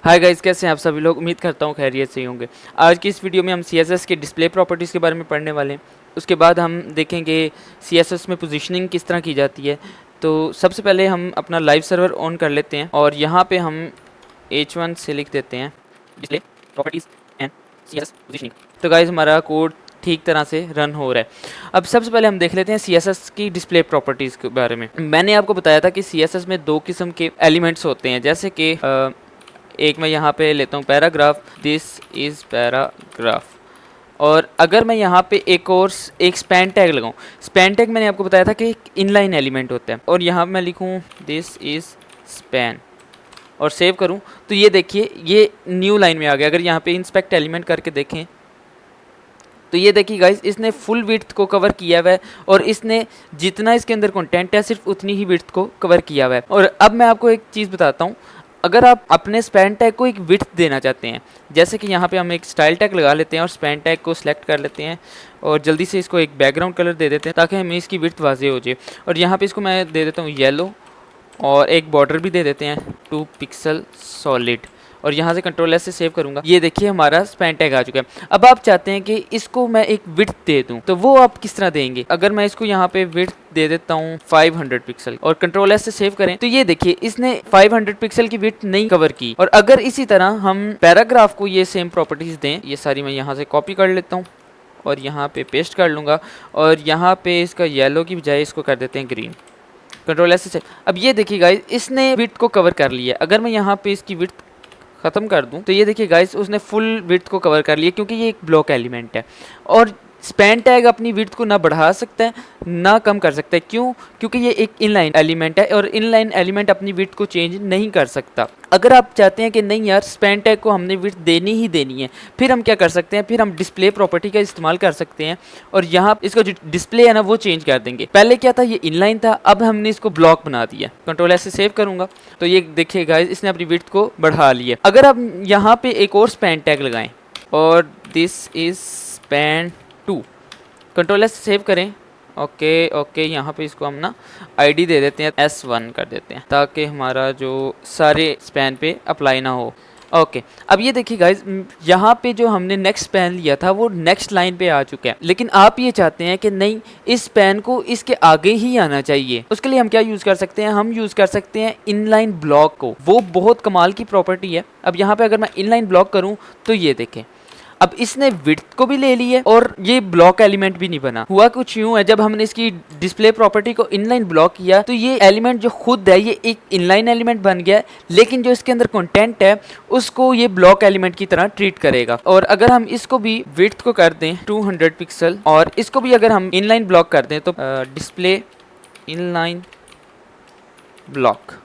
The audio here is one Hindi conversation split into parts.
हाय गाइस, कैसे हैं आप सभी लोग। उम्मीद करता हूँ खैरियत से ही होंगे। आज की इस वीडियो में हम CSS के डिस्प्ले प्रॉपर्टीज़ के बारे में पढ़ने वाले हैं। उसके बाद हम देखेंगे CSS में पोजीशनिंग किस तरह की जाती है। तो सबसे पहले हम अपना लाइव सर्वर ऑन कर लेते हैं और यहाँ पे हम H1 से लिख देते हैं display properties and CSS positioning. तो गाइस हमारा कोड ठीक तरह से रन हो रहा है। अब सबसे पहले हम देख लेते हैं CSS की डिस्प्ले प्रॉपर्टीज़ के बारे में। मैंने आपको बताया था कि CSS में दो किस्म के एलिमेंट्स होते हैं, जैसे कि एक मैं यहाँ पे लेता हूँ पैराग्राफ, दिस इज़ पैराग्राफ। और अगर मैं यहाँ पे एक स्पैन टैग लगाऊँ, स्पैन टैग मैंने आपको बताया था कि एक इनलाइन एलिमेंट होता है, और यहाँ मैं लिखूँ दिस इज़ स्पैन और सेव करूँ तो ये देखिए ये न्यू लाइन में आ गया। अगर यहाँ पे इंस्पेक्ट एलिमेंट करके देखें तो ये देखिए गाइस, इसने फुल विड्थ को कवर किया हुआ है और इसने जितना इसके अंदर कंटेंट है सिर्फ उतनी ही विड्थ को कवर किया हुआ है। और अब मैं आपको एक चीज़ बताता हूँ, अगर आप अपने स्पैन टैग को एक विड्थ देना चाहते हैं, जैसे कि यहाँ पे हम एक स्टाइल टैग लगा लेते हैं और स्पैन टैग को सिलेक्ट कर लेते हैं और जल्दी से इसको एक बैकग्राउंड कलर दे देते हैं ताकि हमें इसकी विड्थ वाज़ेह हो जाए। और यहाँ पे इसको मैं दे देता हूँ येलो और एक बॉर्डर भी दे देते हैं 2 पिक्सल सॉलिड, और यहाँ से कंट्रोल एस से सेव करूँगा। ये देखिए हमारा स्पैन टैग आ चुका है। अब आप चाहते हैं कि इसको मैं एक विड्थ दे दूँ, तो वो आप किस तरह देंगे। अगर मैं इसको यहाँ पे विड्थ दे देता हूँ 500 पिक्सल और कंट्रोल एस से सेव करें तो ये देखिए इसने 500 पिक्सल की विड्थ नहीं कवर की। और अगर इसी तरह हम पैराग्राफ को ये सेम प्रॉपर्टीज दें, ये सारी मैं यहाँ से कॉपी कर लेता हूँ और यहाँ पे पेस्ट कर लूँगा, और यहाँ पे इसका येलो की बजाय इसको कर देते हैं ग्रीन। कंट्रोल एस से अब ये देखिए गाइस, इसने विड्थ को कवर कर लिया। अगर मैं यहाँ पे इसकी विड्थ ख़त्म कर दूं तो ये देखिए गाइस, उसने फुल विड्थ को कवर कर लिया, क्योंकि ये एक ब्लॉक एलिमेंट है। और स्पैन टैग अपनी विड्थ को ना बढ़ा सकता है ना कम कर सकता है। क्यों? क्योंकि ये एक इनलाइन एलिमेंट है और इनलाइन एलिमेंट अपनी विड्थ को चेंज नहीं कर सकता। अगर आप चाहते हैं कि नहीं यार, स्पैन टैग को हमने विड्थ देनी ही देनी है, फिर हम क्या कर सकते हैं, फिर हम डिस्प्ले प्रॉपर्टी का इस्तेमाल कर सकते हैं और यहाँ इसका जो डिस्प्ले है ना वो चेंज कर देंगे। पहले क्या था, ये इनलाइन था, अब हमने इसको ब्लॉक बना दिया। कंट्रोल एस से सेव करूंगा तो ये देखिए गाइस, इसने अपनी विड्थ को बढ़ा लिया। अगर आप यहाँ पे एक और स्पैन टैग लगाएं और this is span 2, control S save करें, ओके यहाँ पे इसको हम ना आईडी दे देते हैं, S1 कर देते हैं ताकि हमारा जो सारे स्पैन पे अप्लाई ना हो। ओके अब ये देखिए गाइज, यहाँ पे जो हमने नेक्स्ट स्पैन लिया था वो नेक्स्ट लाइन पे आ चुका है, लेकिन आप ये चाहते हैं कि नहीं, इस स्पैन को इसके आगे ही आना चाहिए। उसके लिए हम क्या यूज़ कर सकते हैं, हम यूज़ कर सकते हैं इनलाइन ब्लॉक को। वो बहुत कमाल की प्रॉपर्टी है। अब यहाँ पे अगर मैं इनलाइन ब्लॉक करूँ तो ये देखें, अब इसने विड्थ को भी ले ली है और ये ब्लॉक एलिमेंट भी नहीं बना। हुआ कुछ यूं है, जब हमने इसकी डिस्प्ले प्रॉपर्टी को इनलाइन ब्लॉक किया तो ये एलिमेंट जो खुद है ये एक इनलाइन एलिमेंट बन गया है, लेकिन जो इसके अंदर कंटेंट है उसको ये ब्लॉक एलिमेंट की तरह ट्रीट करेगा। और अगर हम इसको भी विड्थ को कर दें 200 पिक्सल और इसको भी अगर हम इनलाइन ब्लॉक कर दें तो डिस्प्ले इनलाइन ब्लॉक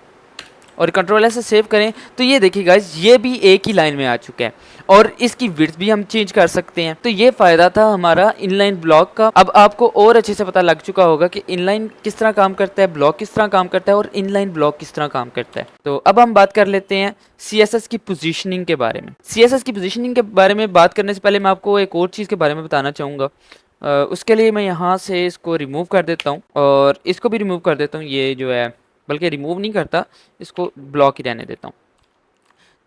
और कंट्रोल से सेव करें तो ये देखिए गाइस, ये भी एक ही लाइन में आ चुका है और इसकी विड्थ भी हम चेंज कर सकते हैं। तो ये फ़ायदा था हमारा इनलाइन ब्लॉक का। अब आपको और अच्छे से पता लग चुका होगा कि इनलाइन किस तरह काम करता है, ब्लॉक किस तरह काम करता है और इनलाइन ब्लॉक किस तरह काम करता है। तो अब हम बात कर लेते हैं CSS की पोजीशनिंग के बारे में। CSS की पोजीशनिंग के बारे में बात करने से पहले मैं आपको एक और चीज़ के बारे में बताना चाहूँगा। उसके लिए मैं यहाँ से इसको रिमूव कर देता हूँ और इसको भी रिमूव कर देता हूँ। ये जो है, बल्कि रिमूव नहीं करता, इसको ब्लॉक ही रहने देता हूँ।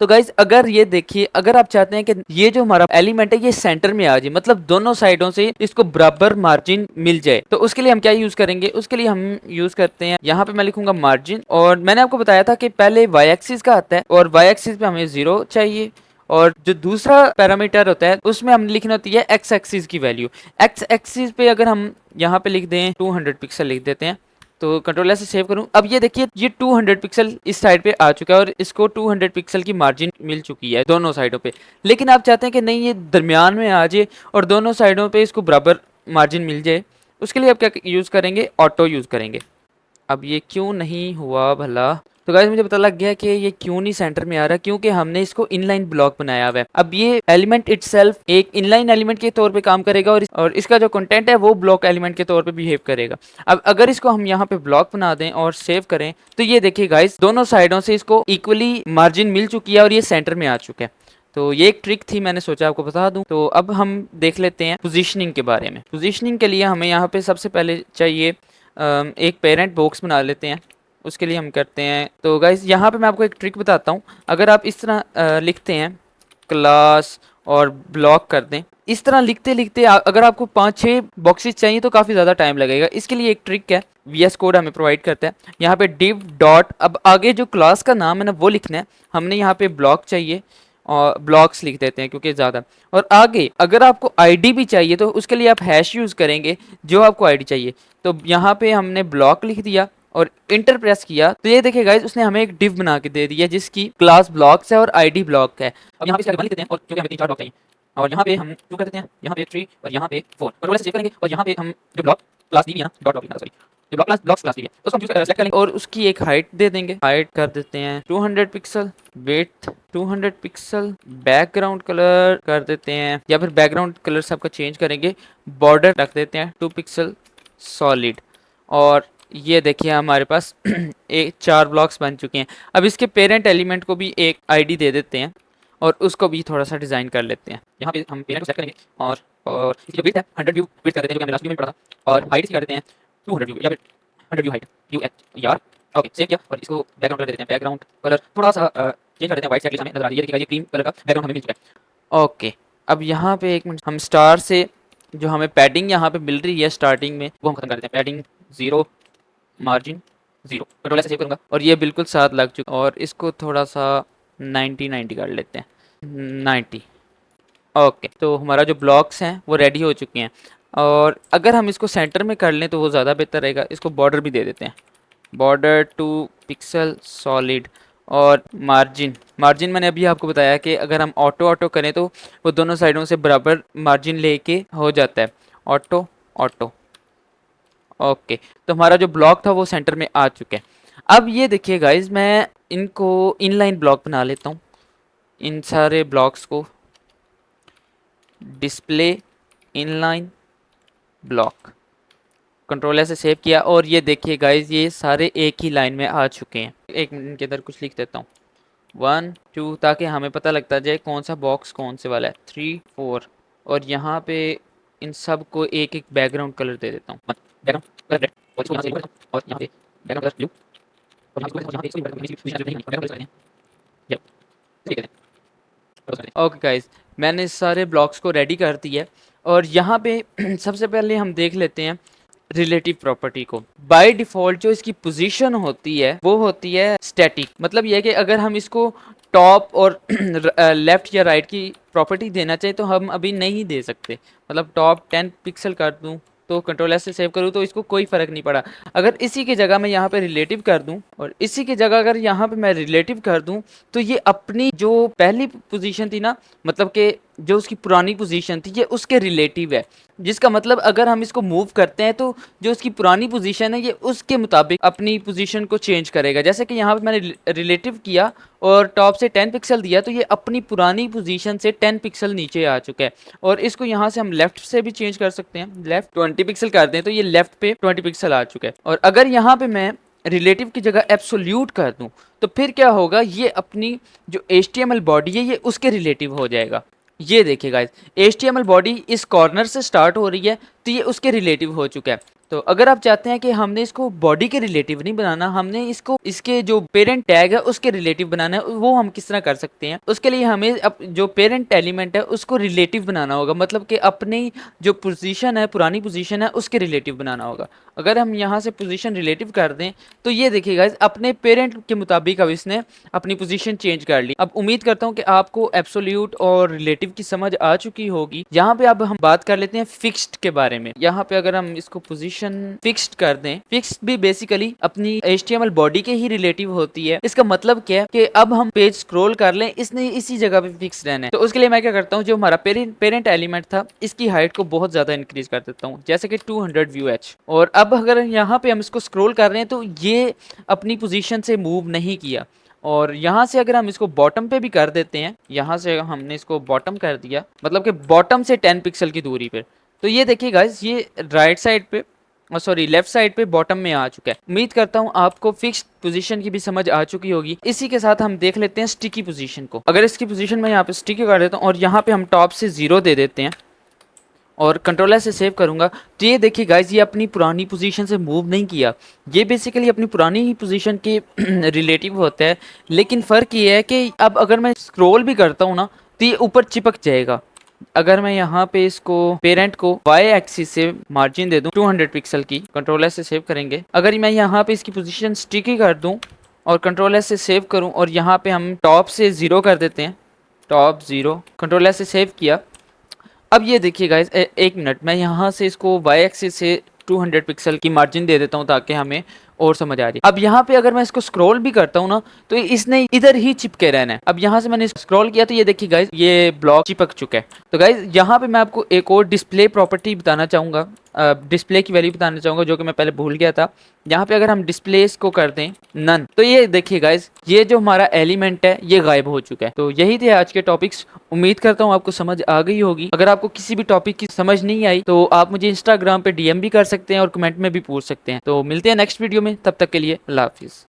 तो गाइज अगर ये देखिए, अगर आप चाहते हैं कि ये जो हमारा एलिमेंट है ये सेंटर में आ जाए, मतलब दोनों साइडों से इसको बराबर मार्जिन मिल जाए, तो उसके लिए हम क्या यूज करेंगे, उसके लिए हम यूज करते हैं, यहाँ पे मैं लिखूंगा मार्जिन। और मैंने आपको बताया था कि पहले y एक्सिस का आता है और y एक्सिस पे हमें 0 चाहिए, और जो दूसरा पैरामीटर होता है उसमें हमने लिखनी होती है x एक्सिस की वैल्यू। x एक्सिस पे अगर हम यहाँ पे लिख दें 200 पिक्सल लिख देते हैं तो कंट्रोल से सेव करूं। अब ये देखिए ये 200 पिक्सल इस साइड पे आ चुका है और इसको 200 पिक्सल की मार्जिन मिल चुकी है दोनों साइडों पे। लेकिन आप चाहते हैं कि नहीं, ये दरमियान में आ जाए और दोनों साइडों पे इसको बराबर मार्जिन मिल जाए। उसके लिए आप क्या यूज़ करेंगे, ऑटो यूज़ करेंगे। अब ये क्यों नहीं हुआ भला, तो गाइस मुझे पता लग गया कि ये क्यों नहीं सेंटर में आ रहा, क्योंकि हमने इसको इनलाइन ब्लॉक बनाया हुआ है। अब ये एलिमेंट इटसेल्फ एक इनलाइन एलिमेंट के तौर पे काम करेगा और इसका जो कंटेंट है वो ब्लॉक एलिमेंट के तौर पे बिहेव करेगा। अब अगर इसको हम यहाँ पे ब्लॉक बना दें और सेव करें तो ये देखिए गाइस, दोनों साइडों से इसको इक्वली मार्जिन मिल चुकी है और ये सेंटर में आ चुका है। तो ये एक ट्रिक थी, मैंने सोचा आपको बता दूं। तो अब हम देख लेते हैं पोजीशनिंग के बारे में। पोजीशनिंग के लिए हमें यहाँ पे सबसे पहले चाहिए एक पेरेंट बॉक्स बना लेते हैं। उसके लिए हम करते हैं, तो गाइज यहाँ पे मैं आपको एक ट्रिक बताता हूँ। अगर आप इस तरह लिखते हैं क्लास और ब्लॉक कर दें, इस तरह लिखते लिखते अगर आपको 5-6 बॉक्सेस चाहिए तो काफ़ी ज़्यादा टाइम लगेगा। इसके लिए एक ट्रिक है, VS कोड हमें प्रोवाइड करता है। यहाँ पे div डॉट, अब आगे जो क्लास का नाम है ना वो लिखना है। हमने यहाँ पे ब्लॉक चाहिए और ब्लॉक्स लिख देते हैं क्योंकि ज़्यादा, और आगे अगर आपको आईडी भी चाहिए तो उसके लिए आप हैश यूज़ करेंगे जो आपको आईडी चाहिए। तो यहाँ पे हमने ब्लॉक लिख दिया और इंटर प्रेस किया, तो ये देखिए गाइस उसने हमें एक डिव बना के दे दिया जिसकी क्लास ब्लॉक्स है और आईडी ब्लॉक है। अब यहाँ पे इसके आगे 1 लिख देते हैं और क्योंकि हमें 3-4 ब्लॉक चाहिए, और यहाँ पे हम 2 कर देते हैं, यहाँ पे 3 और यहाँ पे 4, कंट्रोल से सेव करेंगे और यहाँ पे हम जो ब्लॉक क्लास दी है ना, डॉट ब्लॉक सॉरी, जो ब्लॉक क्लास ब्लॉक्स क्लास दी है तो उसको हम सेलेक्ट करेंगे और उसकी एक हाइट दे देंगे। हाइट कर देते हैं 200 pixel, width 200 pixel, background colour कर देते हैं, या फिर बैकग्राउंड कलर से आपका चेंज करेंगे, बॉर्डर रख देते हैं 2 पिक्सल सॉलिड। और ये देखिए हमारे पास एक 4 ब्लॉक्स बन चुके हैं। अब इसके पेरेंट एलिमेंट को भी एक आईडी दे देते हैं और उसको भी थोड़ा सा डिज़ाइन कर लेते हैं। यहाँ पे हम पेरेंट को सेलेक्ट करेंगे और इसकी जो विड्थ है 100 व्यू विड्थ कर देते हैं जो कि हमने लास्ट वीडियो में पढ़ा था, और हाइट इसकी कर देते हैं 200 व्यू या फिर 100 व्यू हाइट यू एच यार। ओके, सेव किया और इसको बैकग्राउंड कलर दे देते हैं। बैकग्राउंड कलर थोड़ा सा चेंज कर देते हैं, व्हाइट साइड हमें नजर आ रही है, देखिएगा ये क्रीम कलर का बैकग्राउंड हमें मिल चुका है। ओके, अब यहाँ पे एक मिनट, हम स्टार से जो हमें पैडिंग यहाँ पे मिल रही है स्टार्टिंग में वो हम खत्म कर देते हैं। पैडिंग 0, मार्जिन 0, कंट्रोल से सेव करूँगा और ये बिल्कुल साथ लग चुका, और इसको थोड़ा सा 90 कर लेते हैं, 90। ओके, तो हमारा जो ब्लॉक्स हैं वो रेडी हो चुके हैं, और अगर हम इसको सेंटर में कर लें तो वो ज़्यादा बेहतर रहेगा। इसको बॉर्डर भी दे देते हैं, बॉर्डर 2 पिक्सल सॉलिड, और मार्जिन मैंने अभी आपको बताया कि अगर हम ऑटो करें तो वो दोनों साइडों से बराबर मार्जिन लेके हो जाता है, ऑटो। ओके, तो हमारा जो ब्लॉक था वो सेंटर में आ चुका है। अब ये देखिए गाइज, मैं इनको इनलाइन ब्लॉक बना लेता हूँ। इन सारे ब्लॉक्स को डिस्प्ले इनलाइन ब्लॉक, कंट्रोल से सेव किया, और ये देखिए गाइज ये सारे एक ही लाइन में आ चुके हैं। एक मिनट के अंदर कुछ लिख देता हूँ, 1 2, ताकि हमें पता लगता जाए कौन सा बॉक्स कौन से वाला है, 3 4, और यहाँ पे इन सब को एक एक बैकग्राउंड कलर दे देता हूँ। बैकग्राउंड कलर रेड, और इसको यहाँ से और यहाँ पे बैकग्राउंड कलर ब्लू, और यहाँ पे इसको बैकग्राउंड कलर नहीं। ओके गाइस, मैंने सारे ब्लॉक्स को रेडी कर दिया है, और यहाँ पे सबसे पहले हम देख लेते हैं रिलेटिव प्रॉपर्टी को। बाय डिफ़ॉल्ट जो इसकी पोजीशन होती है वो होती है स्टैटिक, मतलब यह है कि अगर हम इसको टॉप और लेफ़्ट या राइट की प्रॉपर्टी देना चाहिए तो हम अभी नहीं दे सकते। मतलब टॉप 10 पिक्सल कर दूं तो कंट्रोल एस से सेव करूँ तो इसको कोई फ़र्क नहीं पड़ा। अगर इसी की जगह मैं यहाँ पे रिलेटिव कर दूं और इसी की जगह अगर यहाँ पे मैं रिलेटिव कर दूं तो ये अपनी जो पहली पोजीशन थी ना, मतलब कि जो उसकी पुरानी पोजीशन थी ये उसके रिलेटिव है, जिसका मतलब अगर हम इसको मूव करते हैं तो जो उसकी पुरानी पोजीशन है ये उसके मुताबिक अपनी पोजीशन को चेंज करेगा। जैसे कि यहाँ पे मैंने रिलेटिव किया और टॉप से 10 पिक्सल दिया तो ये अपनी पुरानी पोजीशन से 10 पिक्सल नीचे आ चुका है। और इसको यहाँ से हम लेफ्ट से भी चेंज कर सकते हैं, लेफ्ट 20 पिक्सल कर दें तो ये लेफ्ट पे 20 पिक्सल आ चुका है। और अगर यहाँ पे मैं रिलेटिव की जगह एब्सोल्यूट कर दूं तो फिर क्या होगा, ये अपनी जो HTML बॉडी है ये उसके रिलेटिव हो जाएगा। ये देखिए गाइस, HTML बॉडी इस कॉर्नर से स्टार्ट हो रही है तो ये उसके रिलेटिव हो चुका है। तो अगर आप चाहते हैं कि हमने इसको बॉडी के रिलेटिव नहीं बनाना, हमने इसको इसके जो पेरेंट टैग है उसके रिलेटिव बनाना है, वो हम किस तरह कर सकते हैं। उसके लिए हमें जो पेरेंट एलिमेंट है उसको रिलेटिव बनाना होगा, मतलब कि अपनी जो पोजीशन है, पुरानी पोजीशन है उसके रिलेटिव बनाना होगा। अगर हम यहाँ से पोजीशन रिलेटिव कर दें तो ये देखिए गाइस, अपने पेरेंट के मुताबिक अब इसने अपनी पोजीशन चेंज कर ली। अब उम्मीद करता हूँ कि आपको एब्सोल्यूट और रिलेटिव की समझ आ चुकी होगी। यहाँ पे अब हम बात कर लेते हैं फिक्स्ड के बारे में। यहाँ पे अगर हम इसको पोजीशन फिक्स्ड कर दें, फिक्स्ड भी बेसिकली अपनी HTML बॉडी के ही रिलेटिव होती है। इसका मतलब क्या है कि अब हम पेज स्क्रॉल कर लें, इसने इसी जगह पे फिक्स रहना है। तो उसके लिए मैं क्या करता हूँ, जो हमारा पेरेंट एलिमेंट था इसकी हाइट को बहुत ज्यादा इंक्रीज कर देता हूँ, जैसे कि 200 व्यू एच। और अब अगर यहाँ पे हम इसको स्क्रॉल कर रहे हैं तो ये अपनी पोजीशन से मूव नहीं किया। और यहाँ से अगर हम इसको बॉटम पे भी कर देते हैं, यहाँ से हमने इसको बॉटम कर दिया, मतलब कि बॉटम से 10 पिक्सल की दूरी पे, तो ये देखिए गाइस ये राइट साइड पे सॉरी लेफ्ट साइड पे बॉटम में आ चुका है। उम्मीद करता हूँ आपको फिक्स्ड पोजीशन की भी समझ आ चुकी होगी। इसी के साथ हम देख लेते हैं स्टिकी पोजीशन को। अगर इसकी पोजीशन मैं यहाँ पे स्टिकी कर देता हूँ और यहाँ पे हम टॉप से 0 दे देते हैं और कंट्रोल एस से सेव करूँगा तो ये देखिए गाइज ये अपनी पुरानी पोजीशन से मूव नहीं किया। ये बेसिकली अपनी पुरानी ही पोजीशन के रिलेटिव होता है, लेकिन फ़र्क ये है कि अब अगर मैं स्क्रॉल भी करता हूँ ना तो ये ऊपर चिपक जाएगा। अगर मैं यहाँ पे इसको पेरेंट को y एक्सिस से मार्जिन दे दूँ 200 पिक्सल की, कंट्रोल एस से सेव करेंगे। अगर मैं यहाँ पे इसकी पोजीशन स्टिकी कर दूँ और कंट्रोल एस से सेव करूँ और यहाँ पे हम टॉप से 0 कर देते हैं, टॉप 0, कंट्रोल एस से सेव किया। अब ये देखिए गाइज एक मिनट, मैं यहाँ से इसको y एक्सिस से 200 पिक्सल की मार्जिन दे देता हूँ ताकि हमें और समझ आ रही। अब यहाँ पे अगर मैं इसको स्क्रॉल भी करता हूँ ना तो इसने इधर ही चिपके रहना है। अब यहाँ से मैंने स्क्रॉल किया तो ये देखिए गाइज ये ब्लॉक चिपक चुका है। तो गाइज यहाँ पे मैं आपको एक और डिस्प्ले प्रॉपर्टी बताना चाहूँगा, डिस्प्ले की वैल्यू बताना चाहूँगा जो कि मैं पहले भूल गया था। यहाँ पे अगर हम डिस्प्लेस को कर दें नन तो ये देखिए गाइज ये जो हमारा एलिमेंट है ये गायब हो चुका है। तो यही थे आज के टॉपिक्स, उम्मीद करता हूँ आपको समझ आ गई होगी। अगर आपको किसी भी टॉपिक की समझ नहीं आई तो आप मुझे इंस्टाग्राम पे DM भी कर सकते हैं और कमेंट में भी पूछ सकते हैं। तो मिलते हैं नेक्स्ट वीडियो में, तब तक के लिए अल्लाह हाफिज़।